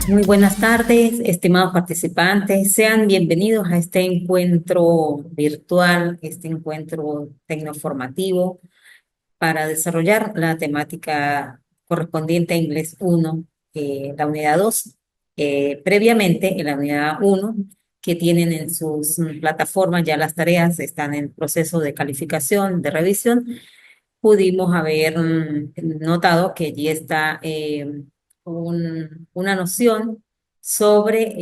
Muy buenas tardes, estimados participantes. Sean bienvenidos a este encuentro virtual, este encuentro tecnoformativo para desarrollar la temática correspondiente a Inglés 1, la unidad 2. Previamente, en la unidad 1, que tienen en sus plataformas ya las tareas, están en proceso de calificación, de revisión, pudimos haber notado que allí está una noción sobre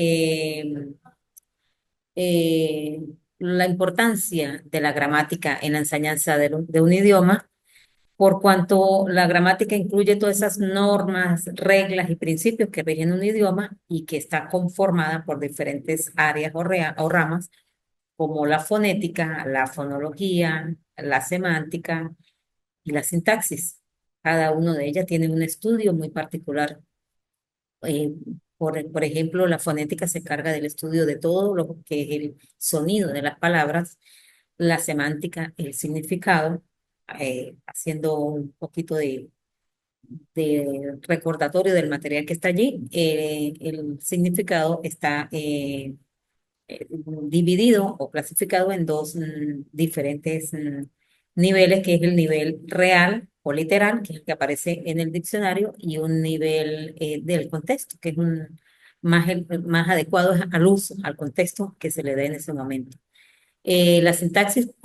eh, la importancia de la gramática en la enseñanza de un idioma, por cuanto la gramática incluye todas esas normas, reglas y principios que rigen un idioma y que está conformada por diferentes áreas o ramas, como la fonética, la fonología, la semántica y la sintaxis. Cada uno de ellas tiene un estudio muy particular. Eh, por ejemplo, la fonética se encarga del estudio de todo lo que es el sonido de las palabras, la semántica, el significado, haciendo un poquito de recordatorio del material que está allí. El significado está dividido o clasificado en dos diferentes niveles, que es el nivel real o literal, que es el que aparece en el diccionario, y un nivel del contexto, que es más adecuado al uso, al contexto que se le dé en ese momento. La sintaxis es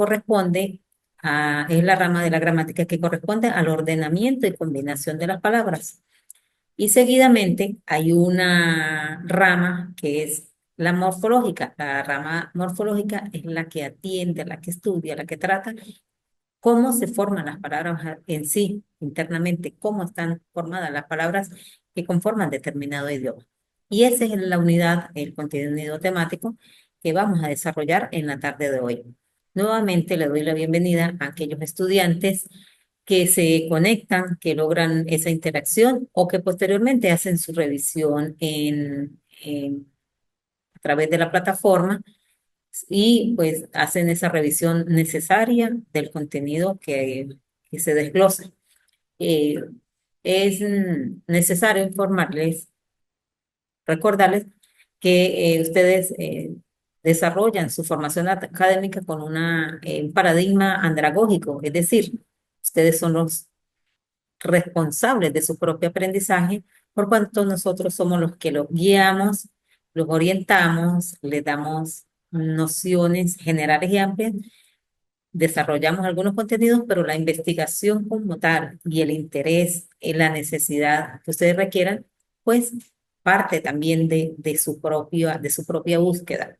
la rama de la gramática que corresponde al ordenamiento y combinación de las palabras. Y seguidamente hay una rama que es la morfológica. La rama morfológica es la que atiende, la que estudia, la que trata cómo se forman las palabras en sí, internamente, cómo están formadas las palabras que conforman determinado idioma. Y esa es la unidad, el contenido temático que vamos a desarrollar en la tarde de hoy. Nuevamente le doy la bienvenida a aquellos estudiantes que se conectan, que logran esa interacción o que posteriormente hacen su revisión a través de la plataforma y pues hacen esa revisión necesaria del contenido que se desglosa. Eh, es necesario informarles, recordarles que ustedes desarrollan su formación académica con un paradigma andragógico, es decir, ustedes son los responsables de su propio aprendizaje, por cuanto nosotros somos los que los guiamos, los orientamos, les damos nociones generales y amplias, desarrollamos algunos contenidos, pero la investigación como tal y el interés en la necesidad que ustedes requieran, pues parte también de su propia búsqueda.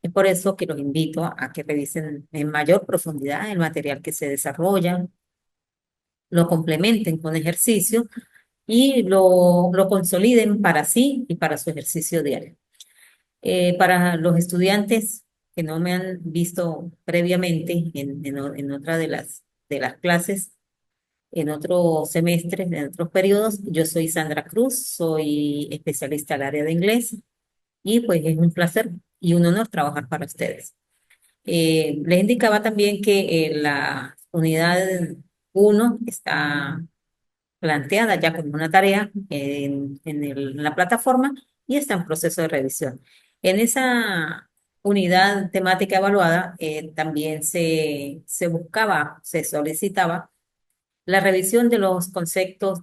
Es por eso que los invito a que revisen en mayor profundidad el material que se desarrolla, lo complementen con ejercicio y lo consoliden para sí y para su ejercicio diario. Para los estudiantes que no me han visto previamente en otra de las clases, en otros semestres, en otros periodos, yo soy Sandra Cruz, soy especialista al área de inglés y pues es un placer y un honor trabajar para ustedes. Les indicaba también que la unidad 1 está planteada ya como una tarea en la plataforma y está en proceso de revisión. En esa unidad temática evaluada también se buscaba, se solicitaba la revisión de los conceptos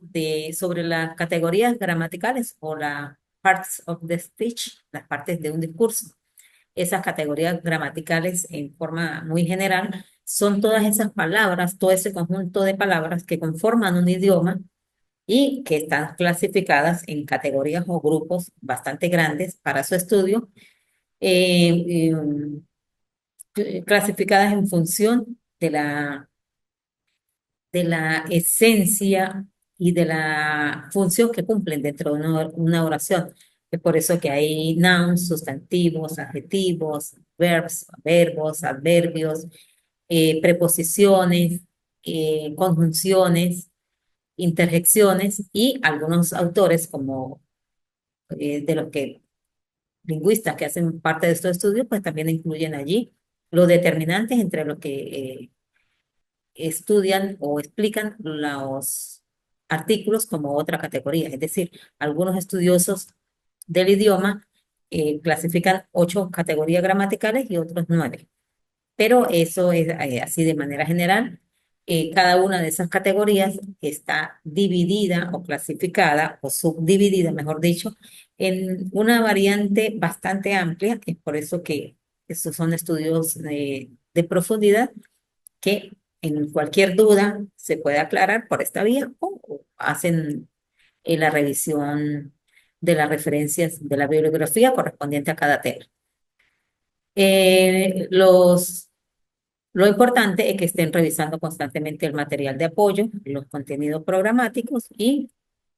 sobre las categorías gramaticales o las parts of the speech, las partes de un discurso. Esas categorías gramaticales en forma muy general son todas esas palabras, todo ese conjunto de palabras que conforman un idioma y que están clasificadas en categorías o grupos bastante grandes para su estudio, eh, clasificadas en función de la esencia y de la función que cumplen dentro de una oración. Es por eso que hay nouns, sustantivos, adjetivos, verbos, adverbios, preposiciones, conjunciones, interjecciones y algunos autores como de los que lingüistas que hacen parte de estos estudios, pues también incluyen allí los determinantes entre los que estudian o explican los artículos como otra categoría. Es decir, algunos estudiosos del idioma clasifican 8 categorías gramaticales y otros 9. Pero eso es así de manera general. Cada una de esas categorías está dividida o clasificada o subdividida, mejor dicho, en una variante bastante amplia. Es por eso que estos son estudios de profundidad que en cualquier duda se puede aclarar por esta vía o hacen la revisión de las referencias de la bibliografía correspondiente a cada tema. Eh, los lo importante es que estén revisando constantemente el material de apoyo, los contenidos programáticos y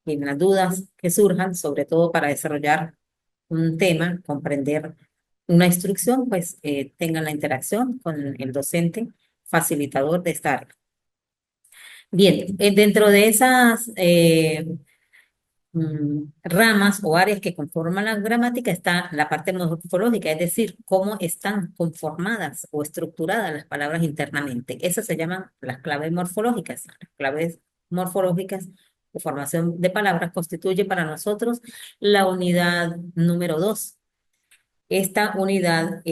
en las dudas que surjan, sobre todo para desarrollar un tema, comprender una instrucción, pues tengan la interacción con el docente facilitador de esta área. Bien, dentro de esas ramas o áreas que conforman la gramática está la parte morfológica, es decir, cómo están conformadas o estructuradas las palabras internamente. Esas se llaman las claves morfológicas. Las claves morfológicas o formación de palabras constituye para nosotros la unidad número 2. Esta unidad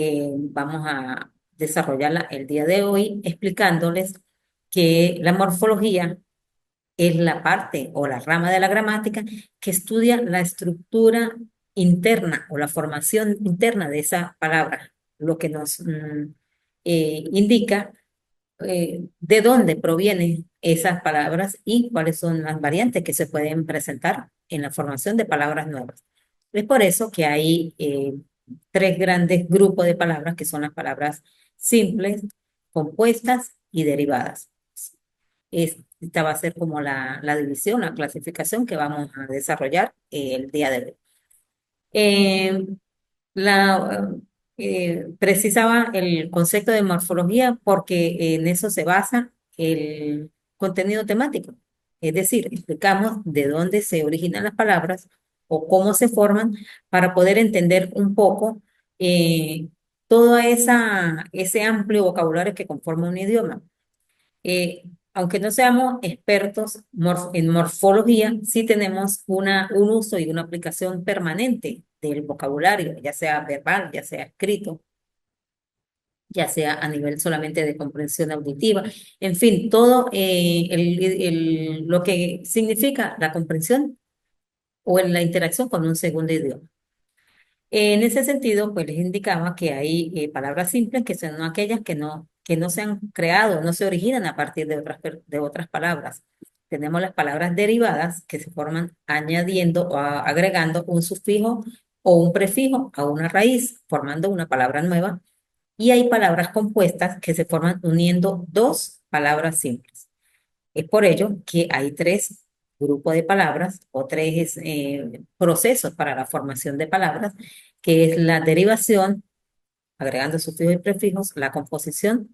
vamos a desarrollarla el día de hoy explicándoles que la morfología es la parte o la rama de la gramática que estudia la estructura interna o la formación interna de esa palabra, lo que nos indica de dónde provienen esas palabras y cuáles son las variantes que se pueden presentar en la formación de palabras nuevas. Es por eso que hay 3 grandes grupos de palabras que son las palabras simples, compuestas y derivadas. Esta va a ser como la división, la clasificación que vamos a desarrollar el día de hoy. Eh, la, Precisaba el concepto de morfología porque en eso se basa el contenido temático. Es decir, explicamos de dónde se originan las palabras o cómo se forman para poder entender un poco todo ese amplio vocabulario que conforma un idioma. Aunque no seamos expertos en morfología, sí tenemos un uso y una aplicación permanente del vocabulario, ya sea verbal, ya sea escrito, ya sea a nivel solamente de comprensión auditiva, en fin, todo lo que significa la comprensión o en la interacción con un segundo idioma. En ese sentido, pues les indicaba que hay palabras simples que son aquellas que no se han creado, no se originan a partir de otras palabras. Tenemos las palabras derivadas que se forman añadiendo o agregando un sufijo o un prefijo a una raíz, formando una palabra nueva. Y hay palabras compuestas que se forman uniendo 2 palabras simples. Es por ello que hay 3 grupos de palabras o 3 procesos para la formación de palabras, que es la derivación, agregando sufijos y prefijos, la composición,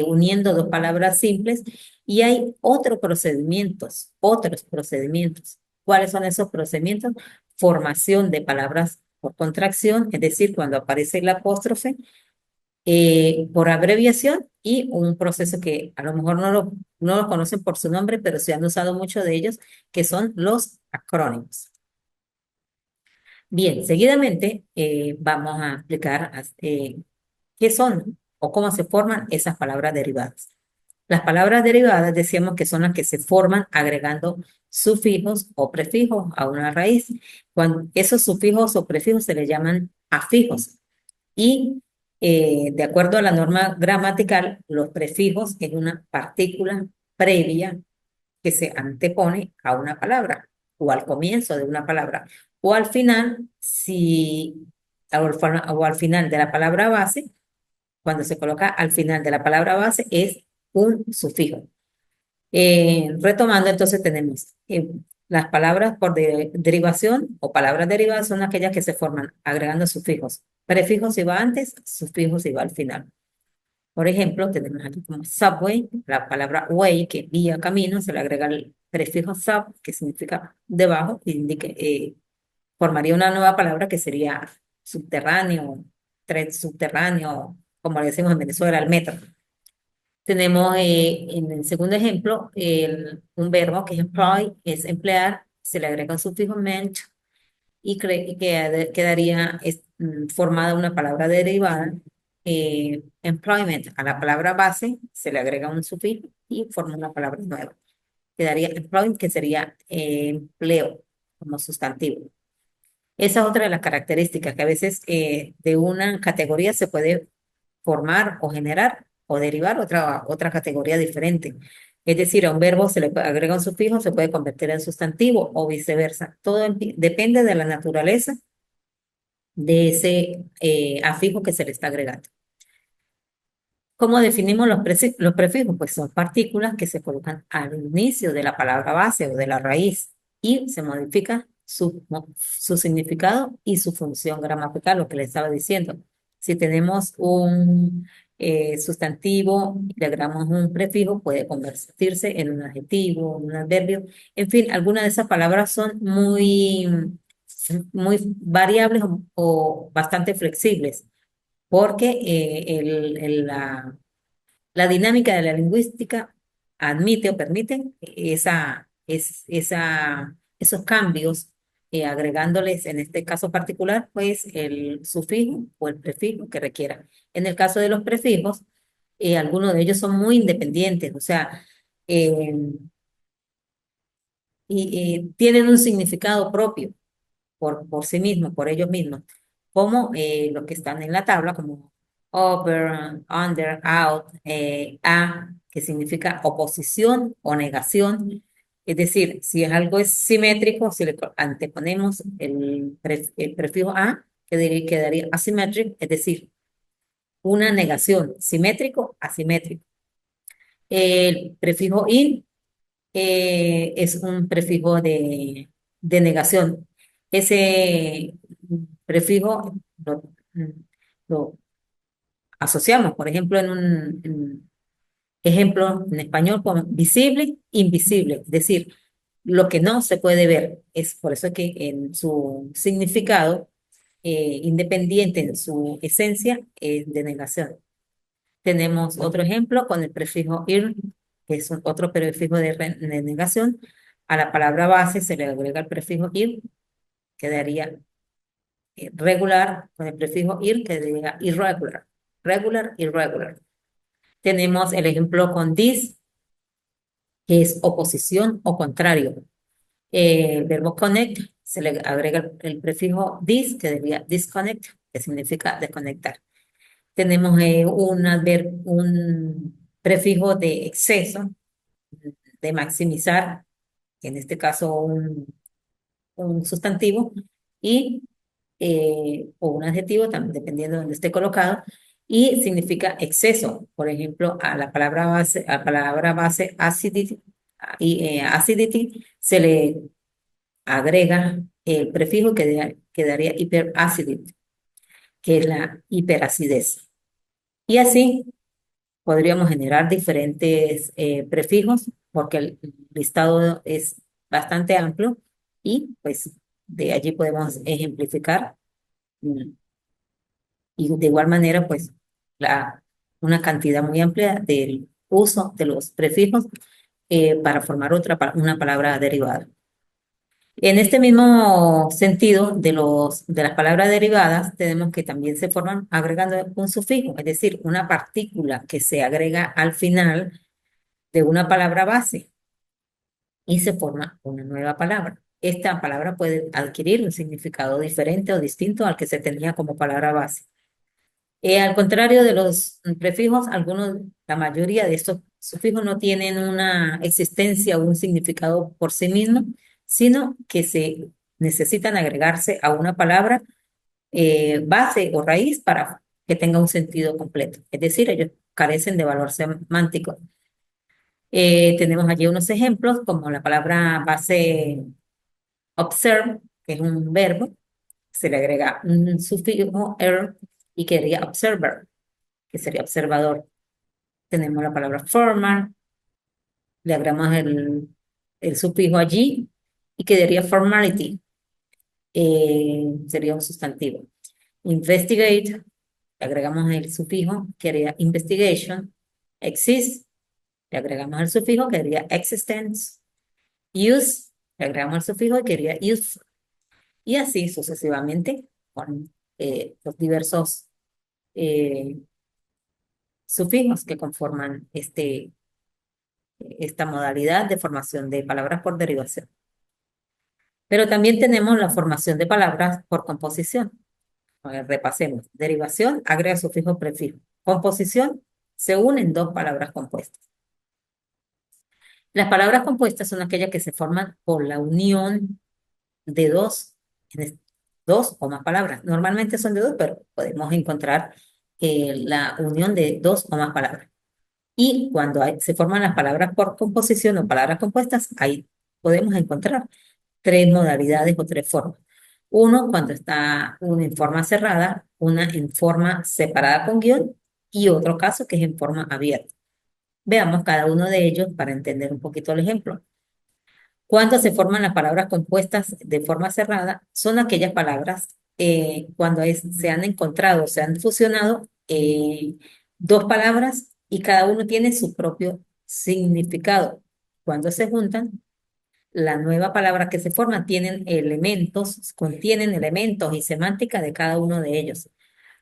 uniendo 2 palabras simples, y hay otros procedimientos. ¿Cuáles son esos procedimientos? Formación de palabras por contracción, es decir, cuando aparece el apóstrofe, por abreviación y un proceso que a lo mejor no lo conocen por su nombre, pero se han usado mucho de ellos, que son los acrónimos. Bien, seguidamente vamos a explicar qué son o cómo se forman esas palabras derivadas. Las palabras derivadas decíamos que son las que se forman agregando sufijos o prefijos a una raíz. Cuando esos sufijos o prefijos se le llaman afijos. Y de acuerdo a la norma gramatical, los prefijos es una partícula previa que se antepone a una palabra o al comienzo de una palabra o al final, o al final de la palabra base, cuando se coloca al final de la palabra base es un sufijo. Retomando, entonces tenemos las palabras por derivación o palabras derivadas son aquellas que se forman agregando sufijos. Prefijos si va antes, sufijos si va al final. Por ejemplo, tenemos aquí como subway, la palabra way, que es vía, camino, se le agrega el prefijo sub, que significa debajo, y formaría una nueva palabra que sería subterráneo, tren subterráneo, como le decimos en Venezuela, el metro. Tenemos en el segundo ejemplo un verbo que es employ, es emplear, se le agrega un sufijo ment y quedaría formada una palabra derivada, employment. A la palabra base se le agrega un sufijo y forma una palabra nueva. Quedaría employment, que sería empleo como sustantivo. Esa es otra de las características, que a veces de una categoría se puede formar o generar o derivar otra categoría diferente. Es decir, a un verbo se le agrega un sufijo, se puede convertir en sustantivo o viceversa. Todo depende de la naturaleza de ese afijo que se le está agregando. ¿Cómo definimos los prefijos? Pues son partículas que se colocan al inicio de la palabra base o de la raíz y se modifica su significado y su función gramatical, lo que le estaba diciendo. Si tenemos un sustantivo y le agregamos un prefijo, puede convertirse en un adjetivo, un adverbio. En fin, algunas de esas palabras son muy variables o bastante flexibles porque la dinámica de la lingüística admite o permite esos cambios, agregándoles, en este caso particular, pues el sufijo o el prefijo que requieran. En el caso de los prefijos, algunos de ellos son muy independientes, o sea, eh, tienen un significado propio por sí mismos, por ellos mismos, como los que están en la tabla, como over, under, out, a, que significa oposición o negación. Es decir, si es algo es simétrico, si le anteponemos el prefijo a, quedaría asymmetric, es decir, una negación, simétrico, asimétrico. El prefijo in es un prefijo de negación. Ese prefijo lo asociamos, por ejemplo, en ejemplo en español con visible, invisible, es decir, lo que no se puede ver. Es por eso que en su significado independiente, en su esencia, es de negación. Tenemos otro ejemplo con el prefijo ir, que es otro prefijo de negación. A la palabra base se le agrega el prefijo ir, quedaría regular, con el prefijo ir quedaría irregular. Regular, irregular. Tenemos el ejemplo con this, que es oposición o contrario. El verbo connect se le agrega el prefijo this, que quedaría disconnect, que significa desconectar. Tenemos un prefijo de exceso, de maximizar, en este caso un sustantivo, y, o un adjetivo, también dependiendo de donde esté colocado, y significa exceso. Por ejemplo, a la palabra base acidity, acidity se le agrega el prefijo que quedaría hiperacidity, que es la hiperacidez. Y así podríamos generar diferentes prefijos porque el listado es bastante amplio y pues de allí podemos ejemplificar mm, y de igual manera pues la, una cantidad muy amplia del uso de los prefijos para formar una palabra derivada. En este mismo sentido de las palabras derivadas, tenemos que también se forman agregando un sufijo, es decir, una partícula que se agrega al final de una palabra base y se forma una nueva palabra. Esta palabra puede adquirir un significado diferente o distinto al que se tenía como palabra base. Al contrario de los prefijos, la mayoría de estos sufijos no tienen una existencia o un significado por sí mismos, sino que se necesitan agregarse a una palabra base o raíz para que tenga un sentido completo. Es decir, ellos carecen de valor semántico. Tenemos allí unos ejemplos, como la palabra base observe, que es un verbo, se le agrega un sufijo er y quedaría observer, que sería observador. Tenemos la palabra formal, le agregamos el sufijo allí y quedaría formality, sería un sustantivo. Investigate, le agregamos el sufijo, quedaría investigation. Exist, le agregamos el sufijo, quedaría existence. Use, le agregamos el sufijo y quedaría use. y así sucesivamente con los diversos eh, sufijos que conforman esta modalidad de formación de palabras por derivación. Pero también tenemos la formación de palabras por composición. A ver, repasemos. Derivación, agrega sufijo, prefijo. Composición, se unen dos palabras compuestas. Las palabras compuestas son aquellas que se forman por la unión de dos o más palabras. Normalmente son de dos, pero podemos encontrar la unión de dos o más palabras. Y cuando se forman las palabras por composición o palabras compuestas, ahí podemos encontrar tres modalidades o tres formas. Uno, cuando está una en forma cerrada, una en forma separada con guión y otro caso que es en forma abierta. Veamos cada uno de ellos para entender un poquito el ejemplo. Cuando se forman las palabras compuestas de forma cerrada, son aquellas palabras cuando se han encontrado, se han fusionado dos palabras y cada uno tiene su propio significado. Cuando se juntan, la nueva palabra que se forma contienen elementos y semántica de cada uno de ellos.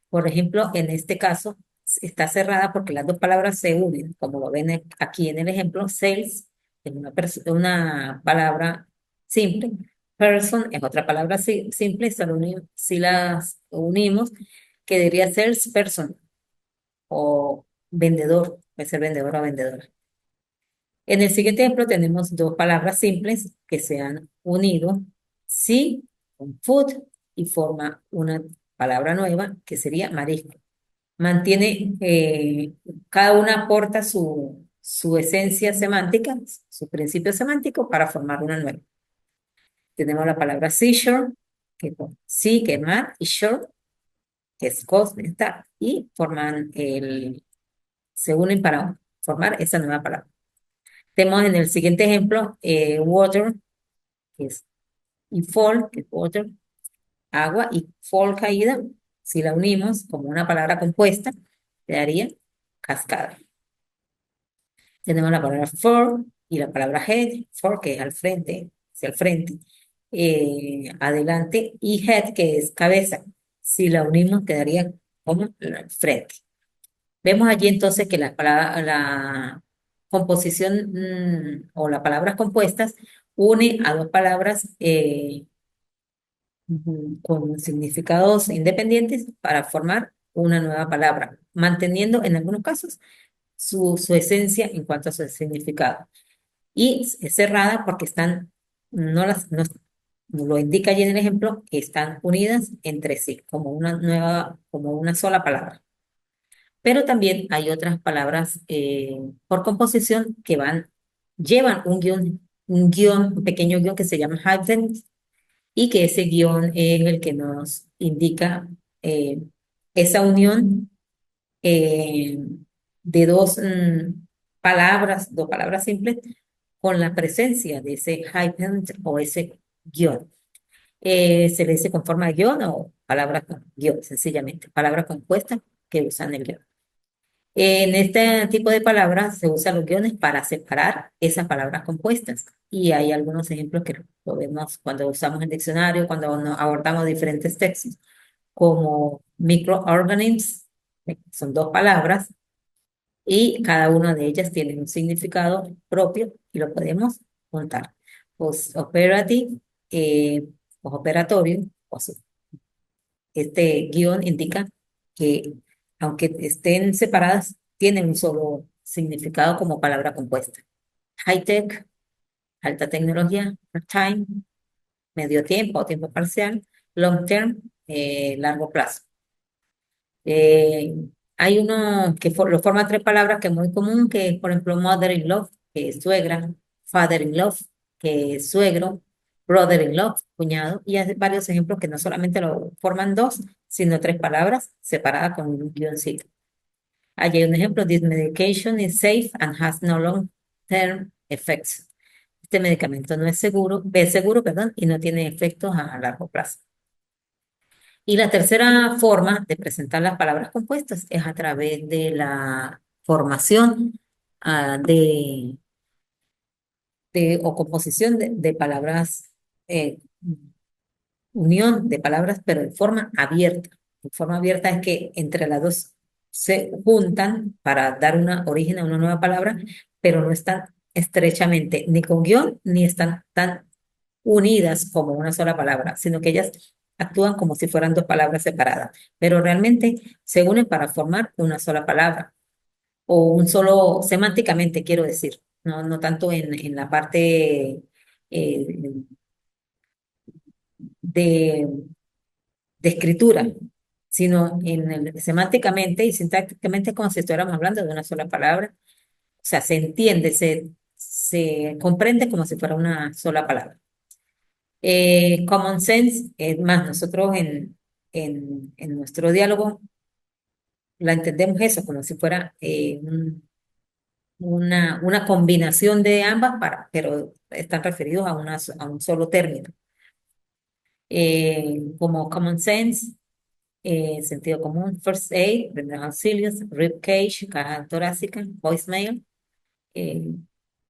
Por ejemplo, en este caso está cerrada porque las dos palabras se unen, como lo ven aquí en el ejemplo, sales es una palabra simple, person es otra palabra simple, si las unimos, quedaría salesperson o vendedor, puede ser vendedor o vendedora. En el siguiente ejemplo tenemos dos palabras simples que se han unido, sí, con food, y forma una palabra nueva que sería marisco. Mantiene, cada una aporta su esencia semántica, su principio semántico para formar una nueva. Tenemos la palabra seashore, sí, que es mar, y shore, que es costa, estar, y se unen para formar esa nueva palabra. Tenemos en el siguiente ejemplo water, que es, y fall, que es water, agua, y fall, caída. Si la unimos como una palabra compuesta, te daría cascada. Tenemos la palabra for y la palabra head, for que es al frente, hacia el frente, adelante, y head que es cabeza. Si la unimos quedaría como el frente. Vemos allí entonces que la composición o las palabras compuestas une a dos palabras con significados independientes para formar una nueva palabra, manteniendo en algunos casos su esencia en cuanto a su significado. Y es cerrada porque no lo indica allí en el ejemplo, que están unidas entre sí, como una sola palabra. Pero también hay otras palabras por composición que llevan un pequeño guión que se llama hyphen, y que ese guión es el que nos indica eh, esa unión eh, de dos palabras simples, con la presencia de ese hyphen o ese guión. Se le dice con forma de guión o palabras con guión, sencillamente, palabras compuestas que usan el guión. En este tipo de palabras se usan los guiones para separar esas palabras compuestas. Y hay algunos ejemplos que lo vemos cuando usamos el diccionario, cuando abordamos diferentes textos, como microorganisms, son dos palabras y cada una de ellas tiene un significado propio y lo podemos juntar. Post-operative, postoperatorio, este guión indica que aunque estén separadas, tienen un solo significado como palabra compuesta. High-tech, alta tecnología, part-time, medio tiempo o tiempo parcial, long-term, largo plazo. Eh, Hay uno que lo forma tres palabras que es muy común, que es, por ejemplo, mother-in-law, que es suegra, father-in-law, que es suegro, brother-in-law, cuñado, y hay varios ejemplos que no solamente lo forman dos, sino tres palabras separadas con un guioncito. Allí hay un ejemplo: this medication is safe and has no long-term effects. Este medicamento no es seguro, perdón, y no tiene efectos a largo plazo. Y la tercera forma de presentar las palabras compuestas es a través de la formación ah, de, o composición de palabras eh, unión de palabras, pero de forma abierta. De forma abierta es que entre las dos se juntan para dar una origen a una nueva palabra, pero no están estrechamente ni con guión ni están tan unidas como una sola palabra, sino que ellas actúan como si fueran dos palabras separadas, pero realmente se unen para formar una sola palabra o un solo, semánticamente quiero decir, no tanto en la parte eh, de, de escritura, sino semánticamente y sintácticamente como si estuviéramos hablando de una sola palabra. O sea, se entiende, se comprende como si fuera una sola palabra. Common sense, es más, nosotros en nuestro diálogo la entendemos eso, como si fuera una combinación de ambas, pero están referidos a, a un solo término. Como common sense, sentido común, first aid, primeros auxilios, rib cage, caja torácica, voicemail, eh,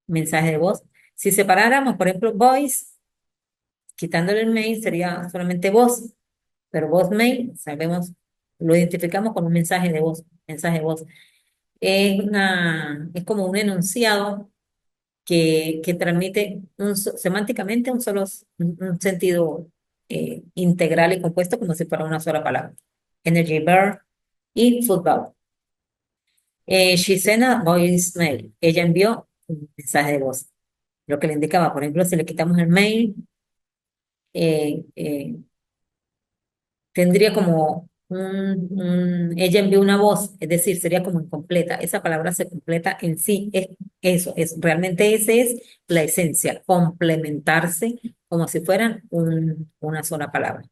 mensaje de voz. Si separáramos, por ejemplo, voice, quitándole el mail, sería solamente voz, pero voicemail, sabemos, lo identificamos como un mensaje de voz, mensaje de voz. Es como un enunciado que transmite semánticamente un sentido integral y compuesto como si fuera una sola palabra. Energy bar y football. She sent a voicemail. Ella envió un mensaje de voz. Lo que le indicaba, por ejemplo, si le quitamos el mail, eh, eh, tendría como ella envió una voz, es decir, sería como incompleta. Esa palabra se completa en sí, es eso, realmente esa es la esencia, complementarse como si fueran una sola palabra.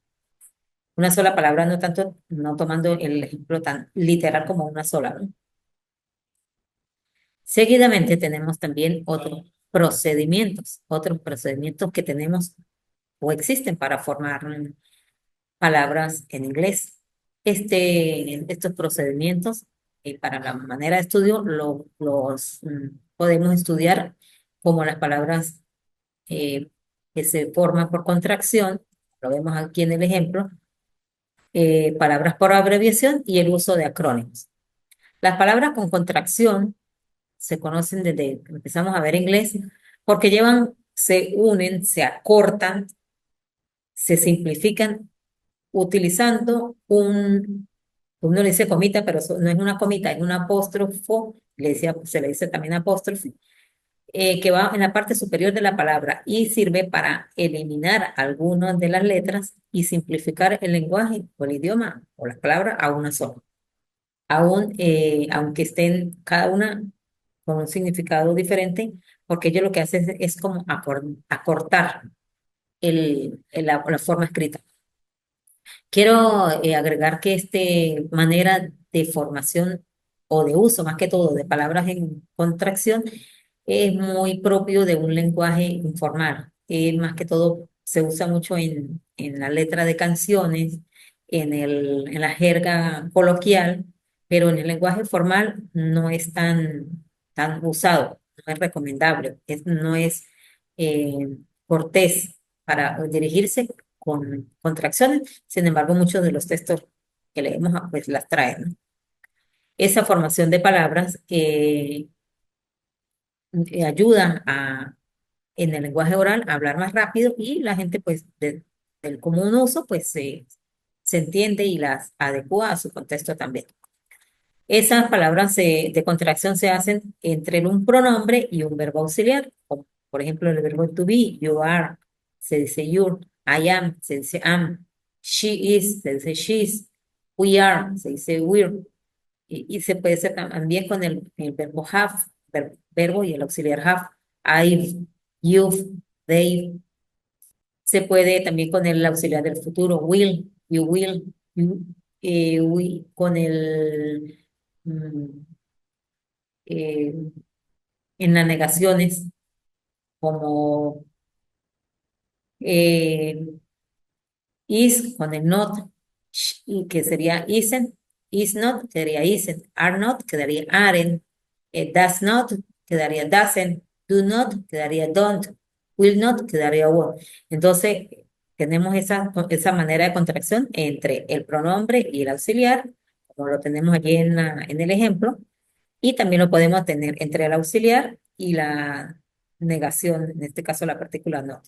Una sola palabra, no tanto, no tomando el ejemplo tan literal como una sola, ¿no? Seguidamente tenemos también otros procedimientos que tenemos o existen para formar palabras en inglés. Estos procedimientos para la manera de estudio los podemos estudiar como las palabras que se forman por contracción, lo vemos aquí en el ejemplo, palabras por abreviación y el uso de acrónimos. Las palabras con contracción se conocen desde que empezamos a ver inglés porque se unen, se acortan, se simplifican utilizando uno le dice comita, pero no es una comita, es un apóstrofo, se le dice también apóstrofe, que va en la parte superior de la palabra y sirve para eliminar algunas de las letras y simplificar el lenguaje o el idioma o las palabras a una sola. Aunque estén cada una con un significado diferente, porque ello lo que hace es como acortar la forma escrita. Quiero agregar que esta manera de formación o de uso, más que todo, de palabras en contracción, es muy propio de un lenguaje informal. Más que todo se usa mucho en la letra de canciones, en la jerga coloquial, pero en el lenguaje formal no es tan usado, no es recomendable, no es eh, cortés para dirigirse con contracciones. Sin embargo, muchos de los textos que leemos pues las traen, ¿no? Esa formación de palabras ayuda en el lenguaje oral a hablar más rápido y la gente pues del común uso pues se entiende y las adecua a su contexto también. Esas palabras de contracción se hacen entre un pronombre y un verbo auxiliar, como por ejemplo el verbo to be, you are, se dice you're, I am, se dice am, she is, se dice she's, we are, se dice we're, y se puede hacer también con el verbo have, verbo y el auxiliar have, I've, you've, they've. Se puede también con el auxiliar del futuro, will, you, con mm, eh, en las negaciones, como eh, is con el not, que sería isn't, is not, quedaría isn't, are not, quedaría aren't, does not, quedaría doesn't, do not, quedaría don't, will not, quedaría won't. Entonces, tenemos esa manera de contracción entre el pronombre y el auxiliar, como lo tenemos allí en el ejemplo, y también lo podemos tener entre el auxiliar y la negación, en este caso la partícula not.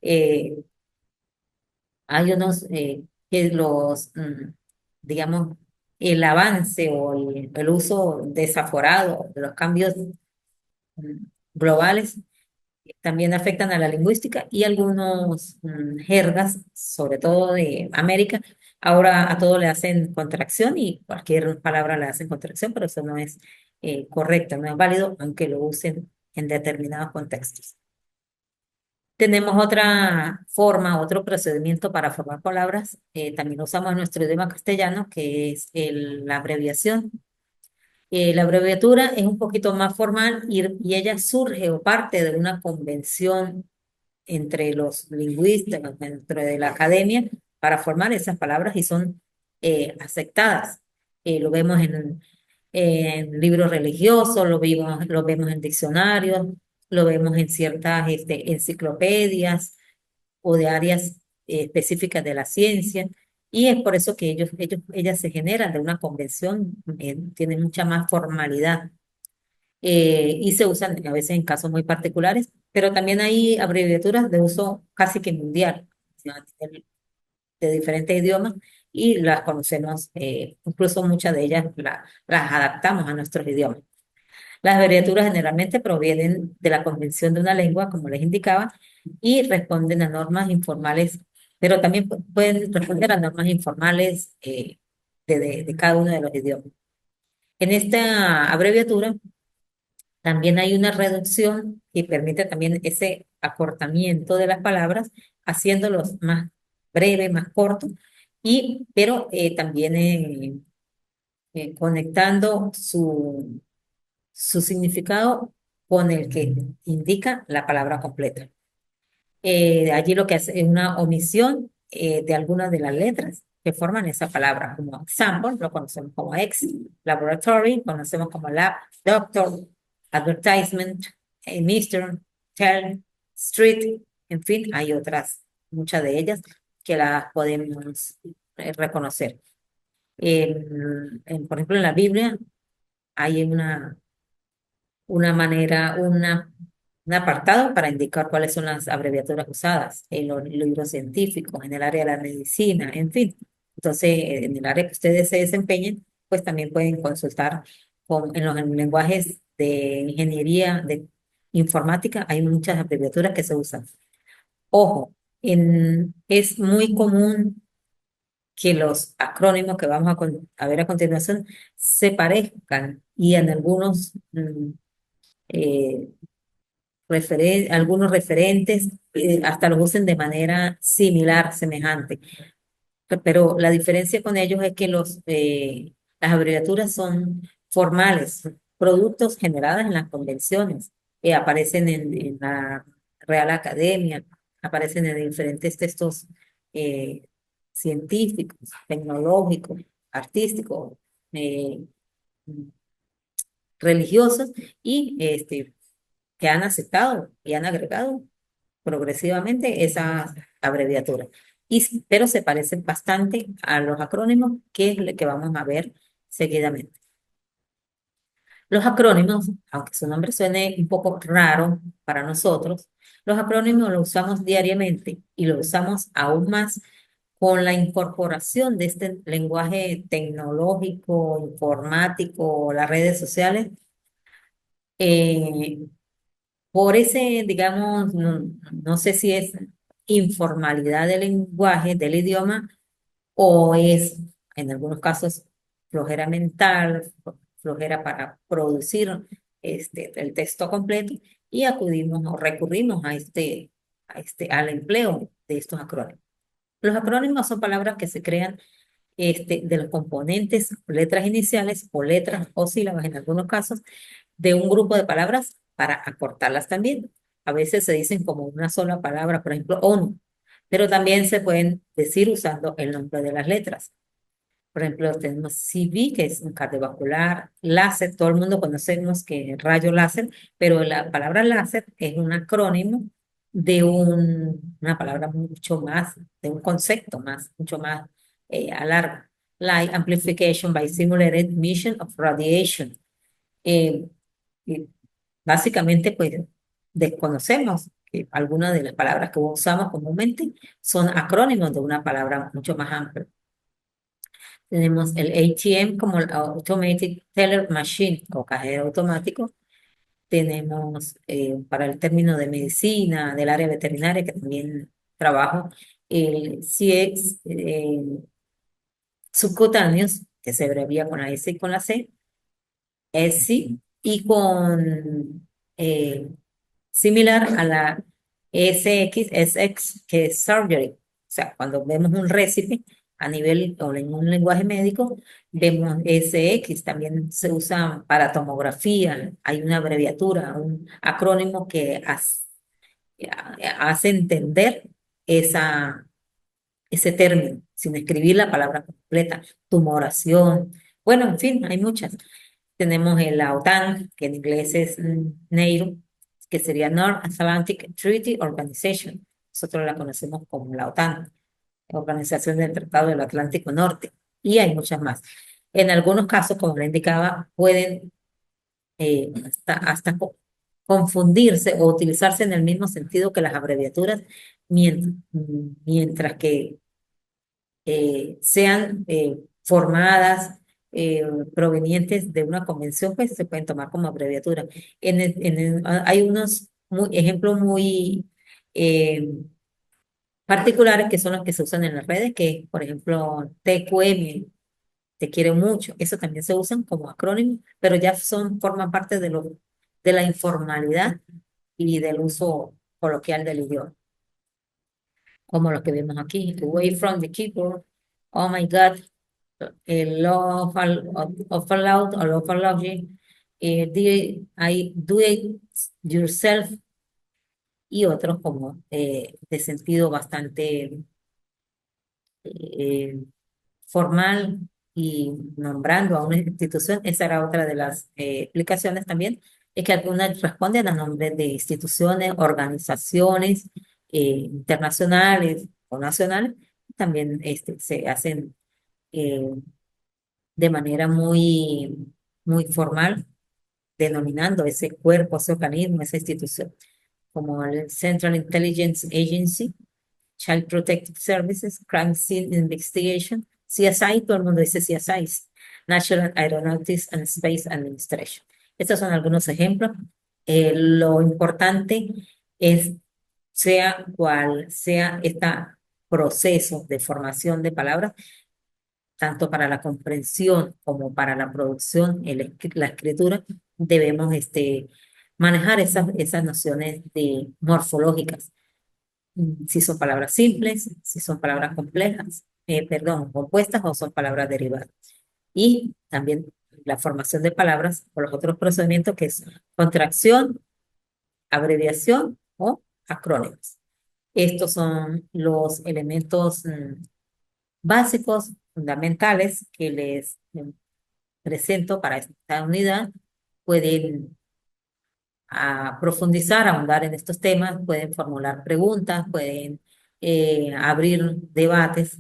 Eh, Hay unos que digamos, el avance o el uso desaforado de los cambios mm, globales también afectan a la lingüística y algunos jergas, sobre todo de América, ahora a todo le hacen contracción y cualquier palabra le hacen contracción, pero eso no es correcto, no es válido, aunque lo usen en determinados contextos. Tenemos otra forma, otro procedimiento para formar palabras. También lo usamos en nuestro idioma castellano, que es la abreviación. La abreviatura es un poquito más formal y ella surge o parte de una convención entre los lingüistas, dentro de la academia, para formar esas palabras y son aceptadas. Lo vemos en libros religiosos, lo vemos en diccionarios, lo vemos en ciertas enciclopedias o de áreas específicas de la ciencia. Y es por eso que ellas se generan de una convención, tienen mucha más formalidad y se usan a veces en casos muy particulares, pero también hay abreviaturas de uso casi que mundial, o sea, de diferentes idiomas y las conocemos, incluso muchas de ellas las adaptamos a nuestros idiomas. Las abreviaturas generalmente provienen de la convención de una lengua, como les indicaba, y responden a normas informales, pero también pueden responder a normas informales de cada uno de los idiomas. En esta abreviatura también hay una reducción que permite también ese acortamiento de las palabras, haciéndolos más breves, más cortos, pero también conectando su significado con el que indica la palabra completa. Allí lo que hace es una omisión de algunas de las letras que forman esa palabra, como example, lo conocemos como ex, laboratory, conocemos como lab, doctor, advertisement, Mr., tell, street, en fin, hay otras, muchas de ellas que las podemos reconocer. Por ejemplo, en la Biblia hay una manera, un apartado para indicar cuáles son las abreviaturas usadas en los libros científicos, en el área de la medicina, en fin. Entonces, en el área que ustedes se desempeñen, pues también pueden consultar en los lenguajes de ingeniería, de informática, hay muchas abreviaturas que se usan. Ojo, es muy común que los acrónimos que vamos a ver a continuación se parezcan y en algunos eh, algunos referentes hasta los usen de manera similar, semejante. Pero la diferencia con ellos es que las abreviaturas son formales, productos generados en las convenciones, aparecen en la Real Academia, aparecen en diferentes textos eh, científicos, tecnológicos, artísticos, eh, religiosos y que han aceptado y han agregado progresivamente esa abreviatura. Pero se parecen bastante a los acrónimos, que es lo que vamos a ver seguidamente. Los acrónimos, aunque su nombre suene un poco raro para nosotros, los acrónimos los usamos diariamente y los usamos aún más con la incorporación de este lenguaje tecnológico, informático, las redes sociales. eh, Por ese, digamos, no sé si es informalidad del lenguaje, del idioma, o es, en algunos casos, flojera mental, flojera para producir el texto completo, y acudimos o recurrimos al empleo de estos acrónimos. Los acrónimos son palabras que se crean de los componentes, letras iniciales o letras o sílabas en algunos casos de un grupo de palabras para acortarlas también. A veces se dicen como una sola palabra, por ejemplo, ONU, pero también se pueden decir usando el nombre de las letras. Por ejemplo, tenemos CV, que es un cardiovascular, láser, todo el mundo conocemos que rayo láser, pero la palabra láser es un acrónimo una palabra mucho más, de un concepto más, mucho más a largo. Like amplification by simulated emission of radiation. Eh, y básicamente, pues desconocemos que algunas de las palabras que usamos comúnmente son acrónimos de una palabra mucho más amplia. Tenemos el ATM como el Automatic Teller Machine o cajero automático. Tenemos para el término de medicina, del área veterinaria, que también trabajo, el CX subcutáneos, que se abrevia con la S y con la C, ESI, y con similar a la SX, que es surgery. O sea, cuando vemos un récipe a nivel o en un lenguaje médico, vemos SX, también se usa para tomografía, hay una abreviatura, un acrónimo que hace entender esa, ese término, sin escribir la palabra completa, tumoración. Bueno, en fin, hay muchas. Tenemos la OTAN, que en inglés es NATO, que sería North Atlantic Treaty Organization. Nosotros la conocemos como la OTAN, Organización del Tratado del Atlántico Norte. Y hay muchas más. En algunos casos, como le indicaba, pueden confundirse o utilizarse en el mismo sentido que las abreviaturas, mientras que sean formadas, provenientes de una convención, pues se pueden tomar como abreviatura. Hay unos ejemplos muy eh, particulares que son los que se usan en las redes, que por ejemplo TQM, te quiero mucho, eso también se usan como acrónimo, pero ya forman parte de la informalidad y del uso coloquial del idioma, como los que vemos aquí, away from the keyboard, oh my God, of a loud or of a logic, do it yourself, y otros como de sentido bastante eh, formal y nombrando a una institución. Esa era otra de las explicaciones también, es que algunas responden a nombres de instituciones, organizaciones internacionales o nacionales, también se hacen eh, de manera muy formal, denominando ese cuerpo, ese organismo, esa institución, como el Central Intelligence Agency, Child Protective Services, Crime Scene Investigation, CSI, todo el mundo dice CSI, National Aeronautics and Space Administration. Estos son algunos ejemplos. Lo importante es, sea cual sea este proceso de formación de palabras, tanto para la comprensión como para la producción, la escritura, debemos manejar esas nociones morfológicas, si son palabras simples, si son palabras complejas, perdón, compuestas o son palabras derivadas. Y también la formación de palabras por los otros procedimientos que es contracción, abreviación o acrónimos. Estos son los elementos básicos, fundamentales que les presento para esta unidad. Pueden profundizar, ahondar en estos temas, pueden formular preguntas, pueden abrir debates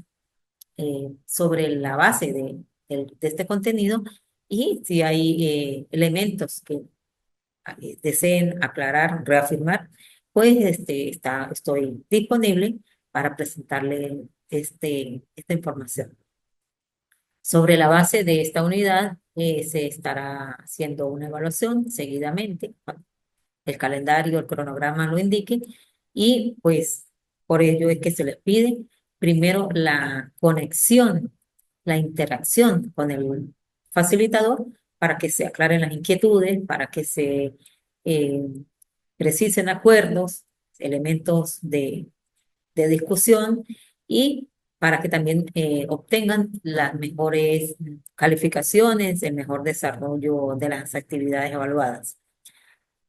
sobre la base de este contenido, y si hay elementos que deseen aclarar, reafirmar, pues estoy disponible para presentarle esta información. Sobre la base de esta unidad, se estará haciendo una evaluación seguidamente, cuando el calendario, el cronograma lo indique, y pues por ello es que se les pide primero la conexión, la interacción con el facilitador para que se aclaren las inquietudes, para que se eh, precisen acuerdos, elementos de discusión, y para que también obtengan las mejores calificaciones, el mejor desarrollo de las actividades evaluadas.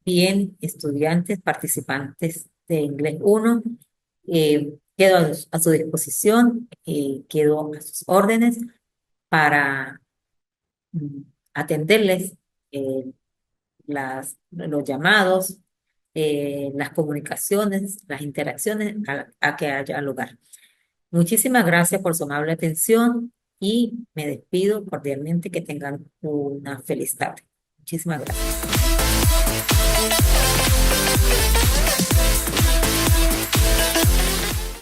Bien, estudiantes, participantes de Inglés 1, quedo a su disposición, quedo a sus órdenes para atenderles eh, los llamados, las comunicaciones, las interacciones a que haya lugar. Muchísimas gracias por su amable atención y me despido cordialmente. Que tengan una feliz tarde. Muchísimas gracias.